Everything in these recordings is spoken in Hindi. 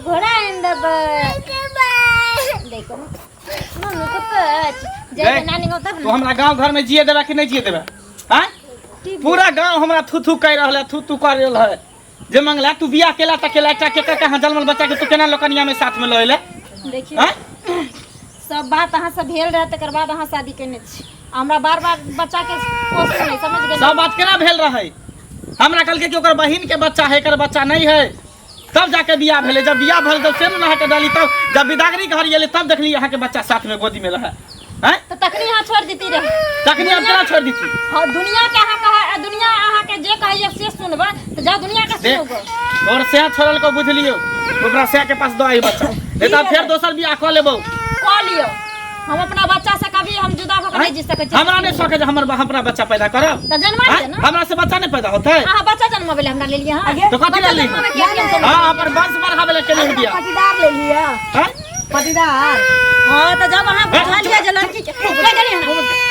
घोड़ा इन द देखो मम्मी को पच जय नानी को तब तो हमरा गांव घर में जिए देबा कि नहीं जिए देबा हां पूरा गांव हमरा थू थू कह रहल है थू थू कर रहल है जे मंगला तू बियाह केला त केला के कहां जन्मल बच्चा के तू केना लोकनिया में साथ में लइले देखिए हां सब बात अहां से भेल रहे तकर बाद अहां शादी करने छी हमरा बार-बार बच्चा के पोषण नहीं समझ गए सब बात केना भेल रहे हमरा कल के ओकर बहिन के बच्चा है एकर बच्चा नहीं है तब जाके बियाह भेले जब बियाह भेल तब सेम नहा के डाली तब जब बिदागरी घर गेले तब देखली यहां के बच्चा साथ में गोदी में रहे हैं तो तकनी यहां छोड़ देती रहे तकनी अब केना छोड़ देती हां दुनिया के अहां कहा दुनिया अहां के जे कहिए से सुनबा तो जा दुनिया का सुनोगे और से छोड़ल को बुझलियो ओकरा से के पास दो आई बच्चा नहीं तो फिर दोसर बियाह क लेबो क लियो हम अपना बच्चा से कभी हम जुदा होकर नहीं जी सके हमरा नहीं सके जे हमर अपना बच्चा पैदा करब त जन्मा दे ना हमरा से बच्चा नहीं पैदा होतै हां बच्चा जन्मावेले हमरा ले लिया हां तो कथि ले ली हां अपन वंश बढ़ावेले के लिए दिया पटीदार ले लिया हां पटीदार हां तो जब वहां बुझा लिया जे लड़की के ले गली ना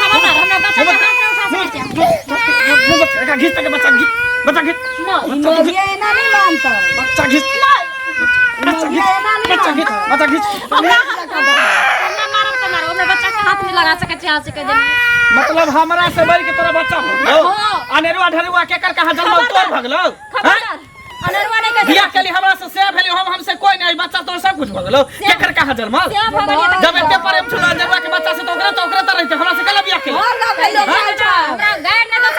खबरदार हमरा बच्चा के हाथ में उठा सकते का घिस के बच्चा घिस ना ये ना नहीं मानता बच्चा घिस बच्चा घिस हमरा बच्चा के हाथ में लगा सके चाह सके मतलब हमरा से बढ़ के तोरा बच्चा हो अनेरुआ ढरुआ केकर कहां जन्मल तोर भगलो अनेरुआ नहीं बियाह के लिए हमरा से भेलियो हमसे कोई नहीं बच्चा तोर सब कुछ भगलो केकर कहां जन्मल जब एते प्रेम छुड़ा जरुआ के बच्चा से तो ओकरा त रहते हमरा से कला बियाह के हमरा गाय ने दस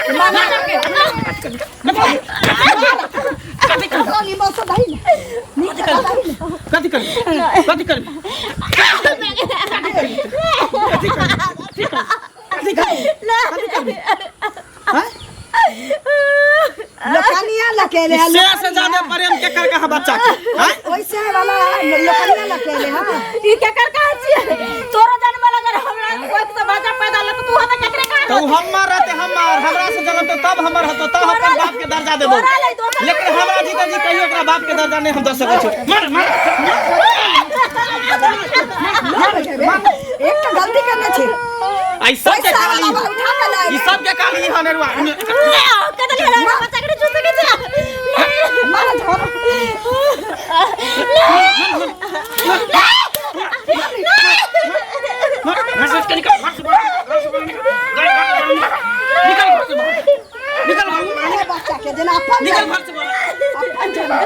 कथि कर लोकनिया लकेले से ज्यादा प्रेम केकर कहा बच्चा के ओइसे वाला लोकनिया लकेले हां ई केकर कहा छी तोरा जन्म लगर हमरा कोई तो बच्चा पैदा ल तू हमें केकरे कहा तो हमर रहते हमरा से जन्म तो तब हमर हतो तब अपन बाप के दर्जा देबो लेकिन हमरा जीता जी कहियो ओकरा बाप के दर्जा नहीं हम दे सकै छी मार एक तो गलती करने छी आई सब के काली ई सब के काली हनेरुआ कदल हरा बच्चा के चूस के जा मार छोड़ मैसेज के निकल निकल मारे बच्चा के जना अपन निकल घर से अपन जना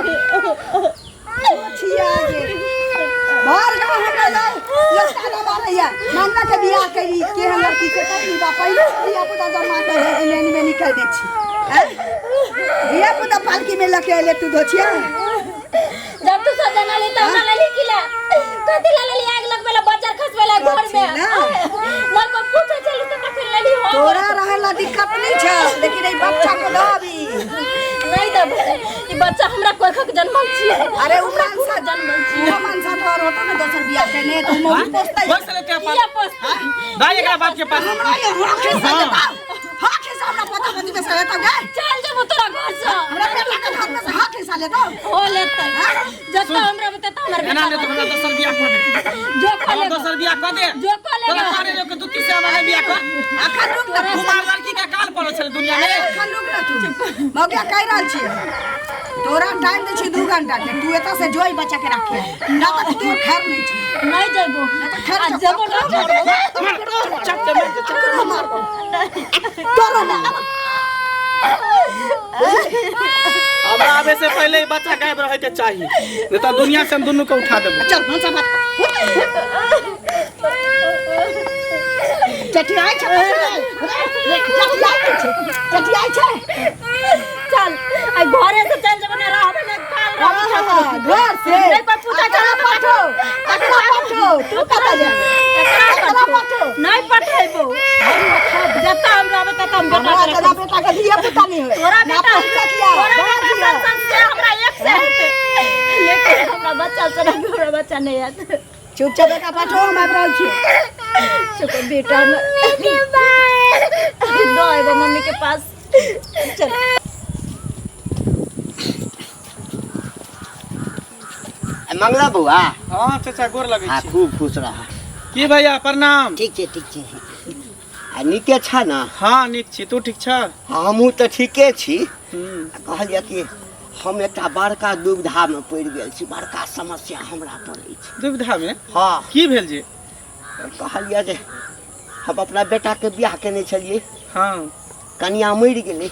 छिया गे बाहर गांव है गलो लड़का ना मारैया मानना के बियाह करी के हम लड़की से पत्नी बा पहले बियाह को जमा के है लेन में निकल दे छी हैं बियाह को तो पालकी में लके ले तू दोछिया जब तू सजना ले तब ना ले किला कथि ले ले आग लगवेला बच्चा खसवेला घर में ना को पूछे चली तो फिर ले ली हो तोरा रहेला दिक्कत नहीं छ लेकिन ई बच्चा को दो अभी नहीं दब ई बच्चा हमरा कोई खक जन्मल छी अरे उमरान सा जन्मल छी उमरान सा तोर होतो ना दोसर बियाह करने तो मोही पोसता बस लेते ये पोस्ता दाई एकरा बाप के पास हां के सामने पता बदी में से तो गए चल जब तोरा घर से हमरा पे लागल हाथ में से हां के साले दो हो लेते जब हमरा बता त हमर एना ने तो हमरा दोसर बियाह कर दे जो खोले दोसर बियाह कर दे जो खोले तोरा मारे लोग के दुती से हमारे बियाह कर अखन रुक ना कुमार लड़की का काल पड़ो छले दुनिया में अखन रुक ना तू मौका कह रहल छी तोरा टाइम दे छी 2 घंटा के तू एता से जोई बच्चा के रखे ना तो तू खैर नहीं छी नहीं जइबो खैर जब ना चक्कर मार तोरा ना अब आवे से पहले ही बच्चा गायब रहे के चाहिए नहीं तो दुनिया से हम दोनों को उठा देबो चल कौन सा बात चटियाई छ चटियाई छ चल आई घरे से चल जब ना रहबे ना काल घर से नहीं पर पूछा चल पाठो तू कता जा एकरा पाठो नहीं पठेबो जब हम रहबे त हम बेटा के दिया पता नहीं हो तोरा बेटा तोरा संग से हमरा एक से हेते लेकिन हमरा बच्चा से हमरा बच्चा नहीं आत चुपचाप बेटा पाठो हम आब रहल छी चुप बेटा दो एगो मम्मी के पास चल मंगला बुआ हां चाचा गोर लगे छी खूब खुश रहा की भैया प्रणाम ठीक छै आ निके छ ना हां निक छी तू ठीक छ हमहू तो ठीके छी कहलिए कि हम एकटा बड़का दुविधा में पड़ि गेल छी, बड़का समस्या हमरा पड़ै छै। दुविधा में हाँ, की भेल जे? कहलिए जे हम अपना बेटा के बियाह केने छलिए, हाँ कनिया मरि गेलै,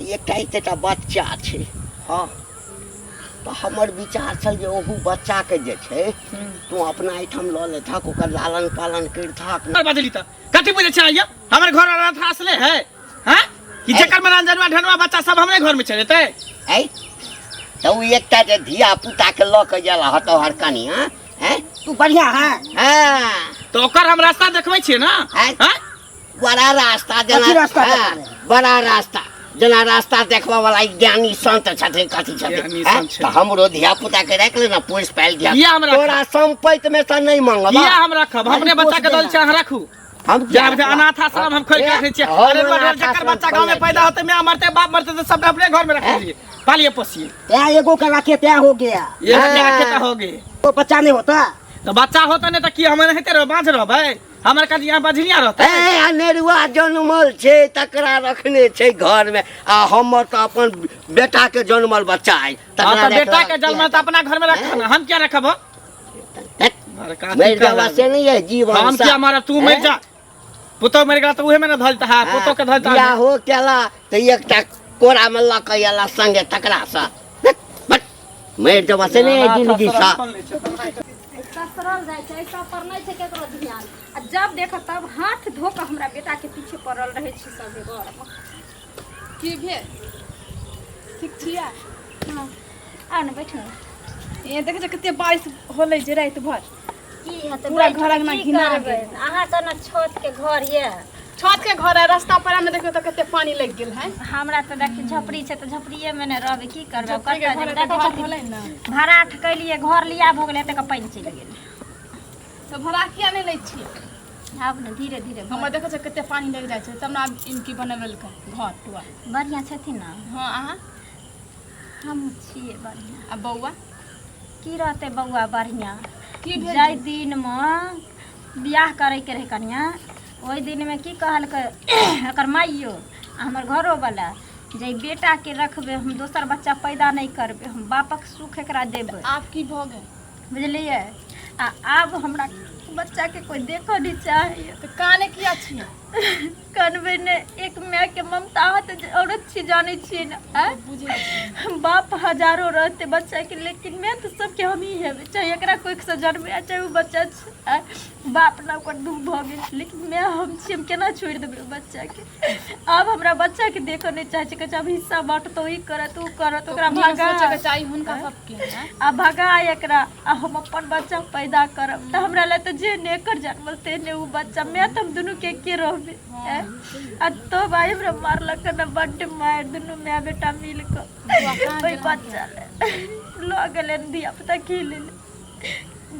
एकटा एतेटा बच्चा छै। हाँ, तो हमर विचार छल जे ओहू बच्चा के जे छै तू अपना एहिठाम लऽ लेथक, ओकर लालन पालन करिथक। बजली त कथी बोले छै ये? हमर घर वाला असले है हैं कि जेकर में रंजनवा ढनवा बच्चा सब हमरे घर में चल जेतै? ऐ तो उ एकटा जे धिया पुता के लऽ के गेला हतो हर कनिया, हैं तू बढ़िया है। हाँ, तो ओकर हम रास्ता देखबै छियै ना। हैं? हैं बड़ा रास्ता कथी जना, रास्ता हाँ, देखबै? बड़ा रास्ता जना रास्ता देखबा वाला ज्ञानी संत छथिन, कथी ज्ञानी छथिन, हैं? संत छै। तो हमरो धिया पुता के राख ले ना, पोस पाल दिया। ये हमरा तोरा संपत्ति में से नहीं मांगबा, किया हम रखब? अपने बच्चा के दल छै अहाँ राखू। हम जब अनाथ आश्रम हम खोल के रखे छियै। अरे बड़ जकर बच्चा गांव में पैदा होते, मैं मरते, बाप मरते, तो सब अपने घर में रख लीजिए, पालिए पोसिए। त्या एगो का रखे त्या हो गया, ये रखे हो गए तो बच्चा नहीं होता। तो बच्चा होता नहीं तो की हम रहते रह बांझ रहबै? हमर का यहाँ बझनिया रहतै? ए अनेरुआ जन्मल छै तकरा रखने छै घर में, आ हमर तो अपन बेटा के जन्मल बच्चा है, हां तो बेटा के जन्म तो अपना घर में रखना ना, हम क्या रखब? मेरे जवा से नहीं है जीवन हम क्या मारा? तू मर जा, पुतो मर गया तो उहे में न धलता है, पुतो के धलता या हो केला तो एकटा कोरा में ल के एला संगे तकरा सा, बट मेरे जवा से नहीं है जिंदगी सा। ससुराल जाय छै, सब पर नहीं छै केकरो ध्यान। आ जब देख तब हाथ धो के हमरा बेटा के पीछे पड़ल रहे छी सब घर में। की भेल? ठीक छियै? हां आ न बैठो। ये देखे कते बारिश होलै जे रात भर, की हेतै? पूरा घर अंगना घिना गेल। अहाँ त न छत के घर ये, छत के घर है, रास्ता पर में देखियो तो कते पानी लग गेल है। हमरा त देखी झपड़ी छै त झपड़िए में न रहबे, की करबे? झपड़ी के घर कतऽ घर होलै ना, भाड़ा ठकलिए, घर लिया भ गेलै त पानी चलि गेल। तो भाड़ा किया नहीं लै छी? आब न धीरे धीरे हम देखे छ कते पानी लग जाय छै, तब ना इनकी बनवेल के घर टुआ। बढ़िया छथिन न? हां अहाँ हम छिए बढ़िया। आ बौआ की रहते बउआ बढ़िया? की भेल? जाय दिन में बियाह करे के रहे कन्या, ओहि दिन में की कहलकै एकर माइयो आ हमर घरो वाला जे बेटा के रखबे, हम दोसर बच्चा पैदा नहीं करबे, हम बापक सुख एकरा देबे, आप की भ गेल? बुझलिए? आ आब हमरा बच्चा के कोई देखो नहीं चाहिए। तो काने किया छियै? कनबे ने एक माय के ममता होत औरत छी, जाने छिए न? बुझे छी बाप हजारों रहते बच्चा के, लेकिन मैं तो सबके हम ही है, चाहे एकरा कोई से जन्मे चाहे वो बच्चा बाप ना ओकर दुख भ गेल, लेकिन मैं हम छी, हम केना छोड़ देबे बच्चा के? अब हमरा बच्चा के देखो नहीं चाहे छै, जब हिस्सा बांट तो ई करत उ करत, ओकरा भागा सोचे के चाहिए हुनका सबके हैं। आ भगा एकरा, आ हम अपन बच्चा पैदा करब त हमरा ले तो जे नेकर जन्मल ते ने उ बच्चा, मैं तो हम दुनू के रहबे। आ तो भाई हमरा मारलक न, बड्ड मार, दुनू माय बेटा मिल के ओइ बच्चा ले गेले धिया पुता खेले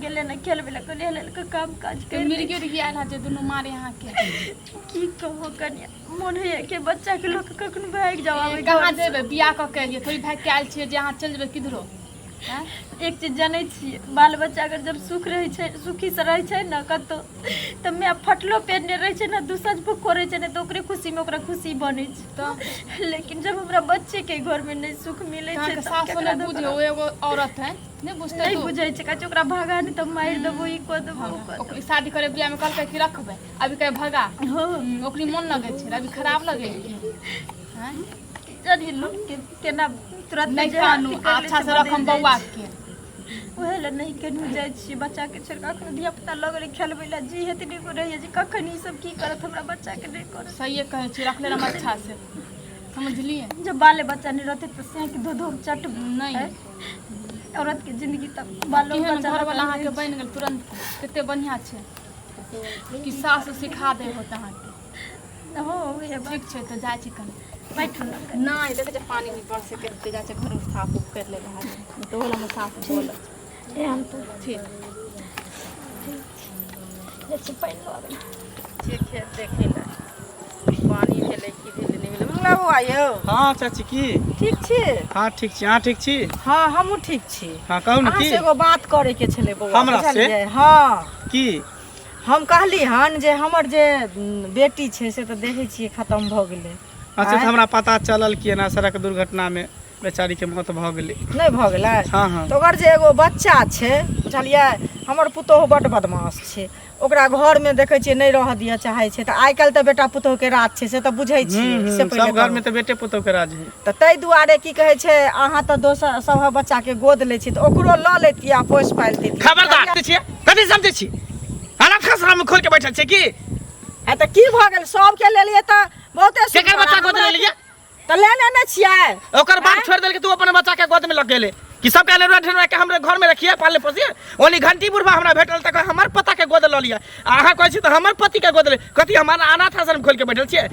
गेले न, खेलबे ले ले ले के काम काज के कर मिर्गी उर्गी आयल है जे दुनू मारे यहाँ के। की कहो कन्या, मन है के बच्चा के लोग कखन भाग जावे। कहाँ देबे? बियाह क के लिए थोड़ी भाग के आयल छियै जे अहाँ चल जेबै किधरो? हैं? एक चीज जानै छियै, बाल बच्चा अगर जब सुख रहे छै, सुखी से रहे छै न कतो, त मैं फटलो पेरने रहे छै न, दूसज भूख करे छै न, तो ओकरे खुशी में ओकरा खुशी बने छै। तो लेकिन जब हमरा बच्चे के घर में नहीं सुख मिले छै के त सास ने बुझे, वो एगो औरत है, नहीं बुझते नहीं तू? बुझे छै, कहै छै ओकरा भगा नहीं त मार देबो, ई को देबो, उ को देबो। ओकरी शादी करे बियाह में कहलकै कि रखबै, अभी कहे भगा। ओकरी मन लगे छै, अभी खराब लगे हैं। जानी लोग के केना तुरंत नहीं कानू, अच्छा से रखम बौआ के। ओहे ले नहीं केनू जाय छी, बच्चा के छोड़ कखनो धिया पुता लगले खेलबै ला जी हेतनी को रहिए जे कखन ई सब की करत हमरा बच्चा के नहीं करत। सही कहे छी, रख लेना अच्छा से, समझलिए? जब बाले बच्चा नहीं रहते तो से के दो दो चट नहीं औरत के जिंदगी तक बालो केहन बच्चा घर वाला अहाँ के बन गेल तुरंत, कते बढ़िया छै कि सास सिखा दे होत अहाँ के। हो ये ठीक छै तो जाय छी कनी बैठो ना। नहीं देखे छै पानी भी पर से करते जाय छै, घर साफ उफ कर ले रहा है तो होला में साफ बोल ए हम तो ठीक जैसे पहले वाला ठीक है, देखे ला पानी भेलै कि भेलै नहीं भेलै। मंगला बौआ यौ, हाँ चाची की ठीक छी? हाँ ठीक छी, अहाँ ठीक छी? हाँ हमहूँ ठीक छी। हाँ कहू ने अहाँ की से एगो बात करे के छलै बौआ, हमरा से? बुझलियै? हाँ, की हम कहली हन जे हमर जे बेटी छै से तो देखे छियै खत्म भ गेलै। अच्छा, तो हमरा पता चलल कि ना सड़क दुर्घटना में बेचारी के मौत भ गेलै। नहीं भ गेलै। हाँ हाँ तो ओकर जे एगो बच्चा छै बुझलियै हमर पुतोह बड्ड बदमाश छै ओकरा घर में देखे छियै नहीं रह दिया चाहे छै त आइ काल्हि त बेटा पुतोह के राज छै से त बुझै छियै से पहिले सब घर में तो बेटे पुतोह के राज है। त तै दुआरे की कहै छै अहाँ त दोसर सब बच्चा के गोद लै छी त ओकरो ल लेती आ पोस पाल देती। खबरदार छियै कथि समझै छी अनाथ आश्रम में खोल के बैठल छै की आ त की भ गेल सब के लेलिए त बहुते केकर बच्चा गोद ले लिया त लेने नै छियै ओकर बाप छोड़ देल के तू अपन बच्चा के गोद में लग गेले कि सब के अनेरवा ढेरवा के हमरे घर में रखिए पाले पोसिए ओनी घंटी बुढ़वा हमरा भेटल त हमर पता के गोद ल लिया अहाँ कहै छी त हमर पति के गोद ले कथि हमार अनाथ आश्रम खोल के बैठल छियै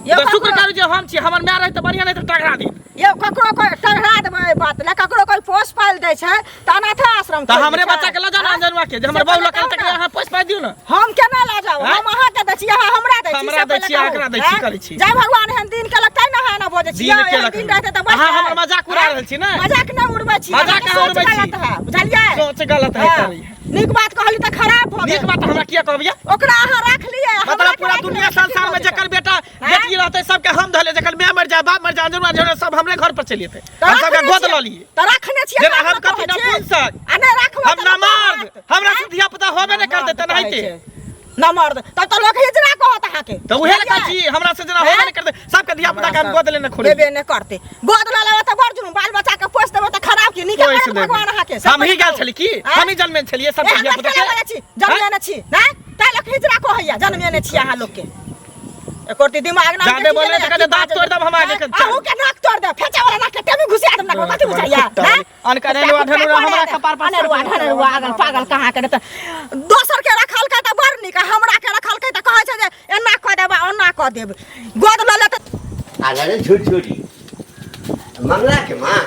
यो तो शुक्र करू जे हम छी हमर माय रहे त बढ़िया नहीं त टकरा दी यो ककरो कोई टकरा देबै बात ले ककरो कोई पोस पाल दै छै त अनाथ आश्रम त हमरे बच्चा के ल जाना अंजनवा के जे हमर बाबू लकल तक अहाँ पोस पाइ दियौ न हम केना ला जाऊ हम अहाँ के दै छी अहाँ हमरा दै छी हमरा दै छी एकरा दै छी करै छी जय भगवान एहन दिन के लगतै ना है ना बोझे छी दिन के दिन रहते त बस अहाँ हमर मजाक उड़ा रहल छी ना मजाक न उड़बै छी मजाक कहाँ उड़बै छी? बुझलियै सोच गलत है करी नीक बात कहली त खराब भ नीक गेल बात हमरा किया कहबिया ओकरा अहाँ राख लिए मतलब पूरा दुनिया संसार में जकर बेटा बेटी रहते सबके हम धले जकर माय मर जाए बाप मर जाए अंजनवा झोरे सब हमरे घर पर चलिए थे हम सबके गोद ल लिए त रखने छी जेना हम कथि न पूछ सक आ नहीं रखबो हम ना मर्द हमरा से धिया पुता होबे नहीं करते त नहीं ना मर्द तब तो लोग हिजरा कहत अहाँ के तो उहे लगा छी हमरा से जना होबे नहीं करते सबके धिया पुता के हम गोद लेने खोले देबे नहीं करते गोद ला लेबे त बड़ जुलुम बाल बच्चा के पोस देबे त खराब की नीक पोस देबे। भगवान अहाँ के हम ही गेल छली की हम ही जन्मे छलिए सब धिया पुता के जन्मे ने छी ना त लोग हिजरा कहैया जन्मे ने छी अहाँ लोग के एकोटी दिमाग ना जाबे बोले त कहे दांत तोड़ दब हम आगे के आहू के नाक तोड़ दे फेचा वाला नाक के टेबी घुसिया दम नाक कथि बुझाइया अन करेलवा धनुरा हमरा कपार पर धनरुआ अगल पागल कहाँ के त दोसर के रखल के त बड़ निक हमरा के रखल के त कहै छै जे एना क देबा ओना क देब गोद ल ले त अरे झूठी मंगला के माँ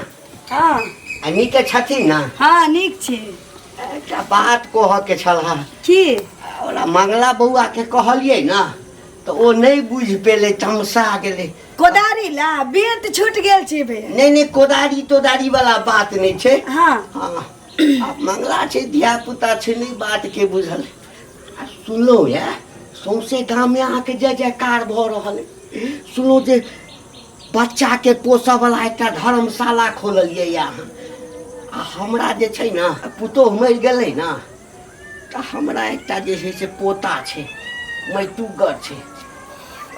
हाँ नीक छथिन ना हाँ नीक छी एकटा बात कह के छला की ओला मंगला बउआ के कहलिए ना तो ओ नहीं बुझ पेले तमसा गेले कोदारी ला बेत छूट गेल छी बे नहीं कोदारी तोदारी वाला बात नहीं छे हाँ हाँ अब मंगला छे धिया पुता छे नहीं बात के बुझल आ सुनलो या सौंसे गाँव में आके जय जयकार भ रहल सुनो जे बच्चा के पोसऽ वाला एक धर्मशाला खोललिए यहाँ आ हमरा जे छै ना पुतोह मर गेलै ना त हमरा एकटा जे है से पोता छे मैतुगर छे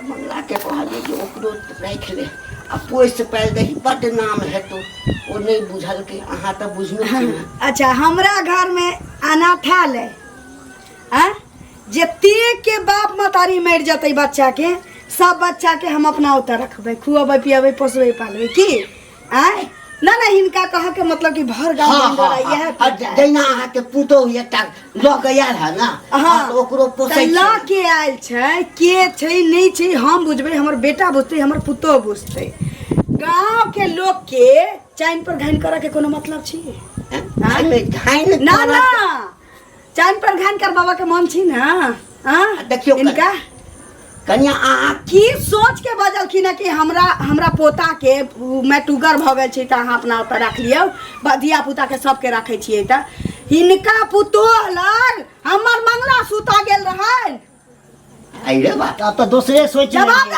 मंगला के कहलिए जे ओकरो राख ले आ पोस पाल दही बड नाम हेतौ ओ नहीं बुझल के अहाँ त बुझनो छी ना अच्छा हमरा घर में अनाथालय आ जते के बाप मतारी मर जतै बच्चा के सब बच्चा के हम अपना उतर रखबै खुआबै पियाबै पोसबै पालबै की आय ना ना हिनका कह के मतलब कि भर गांव हाँ, बंदर हाँ, यह हाँ, जैना अहाँ के पुतोह एकटा ल गया है ना हाँ तो ओकरो पोसै ल के आयल छै के छै नहीं छै हम बुझबै हमर बेटा बुझतै हमर पुतोह बुझतै गांव के लोग के चैन पर घाइन करे के कोनो मतलब छी घाइन ना ना चैन पर घाइन कर बाबा के मन छी ना हां देखियो इनका कन्या अहाँ की सोच के बजलखिन कि हमरा पोता के मैटुगर भ गेल छै त अहाँ अपना ऊपर राख लियौ धिया पुता के सबके राखै छियै त हिनका पुतोह लग हमर मंगला सुता गेल रहन आई रे बात अब तो दूसरे सोच जवाब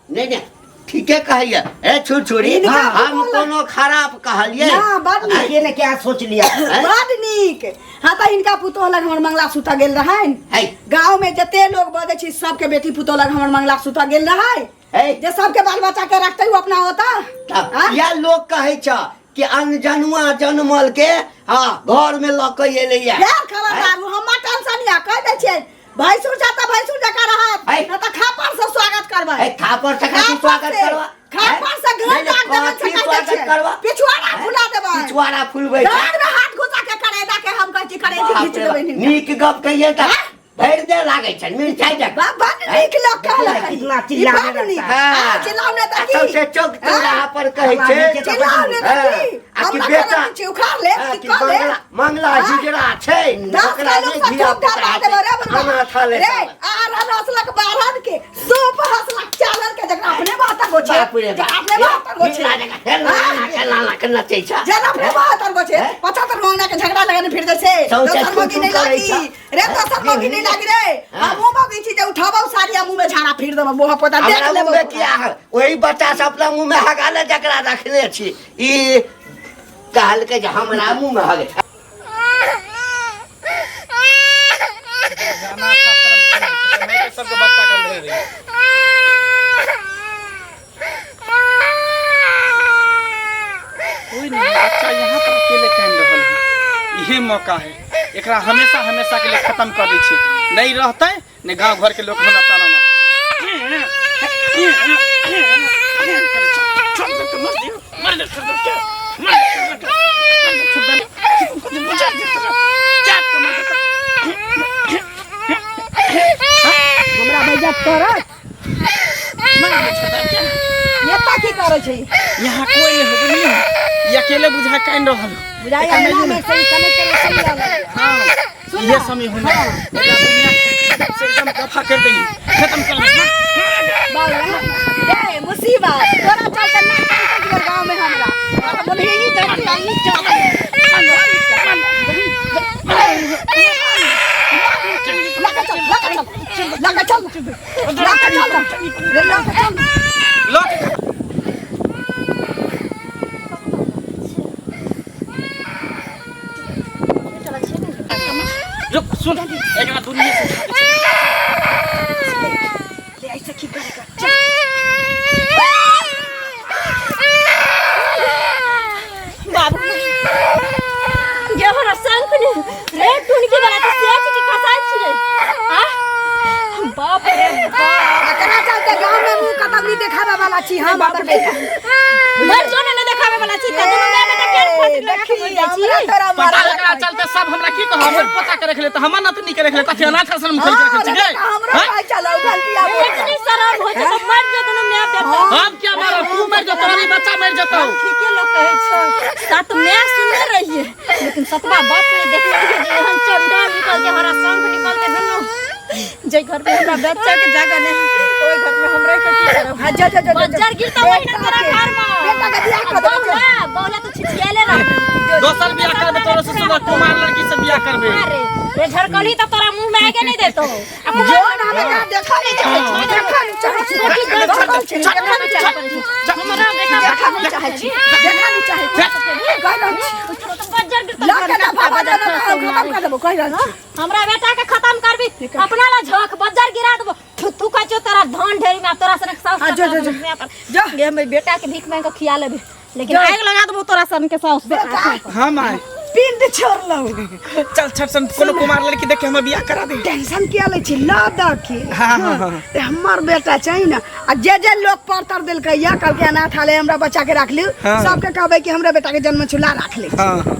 दे नहीं ठीके कहैया ए छुरछुरी इनका हम कोनो खराब कहलिए ना बड नीक ये ने क्या सोच लिया बड नीक हाँ त हिनका पुतोह लग हमर मंगला सुता गेल रहन है गांव में जते लोग बजै छी सबके बेटी पुतोह लग हमर मंगला सुता गेल रहै है जे सबके बाल बच्चा के रखतै वो अपना होता हाँ? या लोग कहै छ कि अनजनुआ जन्मल के हाँ घर में ल के एले या यार खबरदार हमर टेंशन या कह दै छियै भैंसुर जाता भैंसुर जका रहत है। न त खापर से स्वागत करबै ए खापर से खातिर स्वागत करवा खापर से घर लाग देबै से स्वागत करवा पिछुआड़ा फुला देबै पिछवाड़ा फुलबै डांड में हाथ घुसा के करेदा के हम कहै छी करेदी खींच देबै नीक गप कहिए त भैर दे लागै छ मिर्चाई जक बड नीक लोग कहलक कितना चिल्लाने लगता है। हां चिल्लाउने त की सबसे चौक चौराहा पर कहै छै चिल्लाउने त की आ कि हमरा बेटा के उखाड़ ले आ की कि कर ले मंगला हिजड़ा छै ओकरा नहीं धिया पुता खाना खा ले रे आ हसलक बारहन के सूप हसलक चालल के जकरा अपने बात गोछे बाप रे बाप। अपने बात गोछे खेला के नचै छ जन अपने बात गोछे 75 महीना के झगड़ा लगाने फिर जैसे सौंसे दोसर मौकी नहीं चुप-चुप लागी करै छ। रे दोसर मौकी नहीं लागी रे हाँ। हमहू मौकी छी जे उठाबौ साड़ी मुंह में झाड़ा फिर दबा मुंह पता देख हमरा ले मुंह में किया है वही बच्चा से अपना मुंह में हगाले जकरा रखने छी ई कहल के जे हमरा मुंह में हगे जाना था शर्म नहीं के सबको बच्चा कर ले रही कोई नहीं बच्चा यहाँ पर अकेले कान रहल है यही मौका है एकरा हमेशा हमेशा के लिए खत्म कर दी छी नहीं रहते ने गांव घर के लोग हमरा ताना हमरा बेइज्जत करत नेता की करे छै यहाँ कोई नहीं होगा नहीं ये अकेले बुझा कान रहल बुझाई अंगना में सही कने करे सही लागल हाँ ये समय होना एकरा दुनिया से एकदम कफा कर देगी खत्म कर ए मुसीबत तोरा चलते ना के गांव में हमरा बोले ही करती नहीं चल लगा चल रुक सुन एकरा दुनिया से ले ऐसे की करेगा बाबू ये हमरा संग ने रे टुनकी वाला तो सेच की कसाई छिले आ बाप रे बाप कना चलते गांव में मुंह कतबरी देखावे वाला छी हम बाप बेटा मर जो ने देखावे वाला छी त दुनु में बेटा के खोज लगा के मर जाई छी तोरा पता एकरा चलते सब हमरा की कह हमर पता करे रखले त हमर नतनी के रखले त अनाथ आश्रम खोल के रखे छी गे हमरा भाई चलो गलतिया इतनी शर्म हो जे तो मर जो दुनु में बेटा हम क्या मारो तू मर जा तुम्हारी बच्चा मर जाता ठीके लोग कहे छ सात मैं सुनने रहिए लेकिन सतवा बाप ने देखले जे हम चंडा निकल जे हमारा संग निकल के दुनु जे घर में हमरा बच्चा के जगह नहीं ओई घर में हमरा के की करब जा बच्चा गिरता वही ना तेरा घर में बेटा के बियाह कर दो बोला तो छिछियाले रह दोसर बियाह करबे तोरे से सुंदर कुमार लड़की से बियाह करबे अरे रे झरकली तो तोरा मुंह में आगे नहीं देतो जो हमें का देखा नहीं चाहे देखा नहीं चाहे हमरा देखा नहीं चाहे देखा नहीं चाहे कह रहा बच्चा गिरता लग ना बाबा जाना खत्म कर देबो कह रहा हमरा बेटा के खत्म करबी अपना ला झोक बज्जर गिरा देबो तू का जो तेरा धान ढेरी में तोरा सने साउस जो ये मैं बेटा के भीख मांग के खिया लेबे लेकिन आग लगा देबो तोरा सन के साउस हम आए पिंड छोड़ लो चल छट सन कोनो कुमार लड़की देख के हम बियाह करा दे टेंशन किया ले छी ला द के हां ते हमर बेटा चाहिए ना आ जे लोग परतर देल के या कल के अनाथ आले हमरा बच्चा के राख लियो सबके कहबे कि हमरा बेटा के जन्म छुला राख ले हां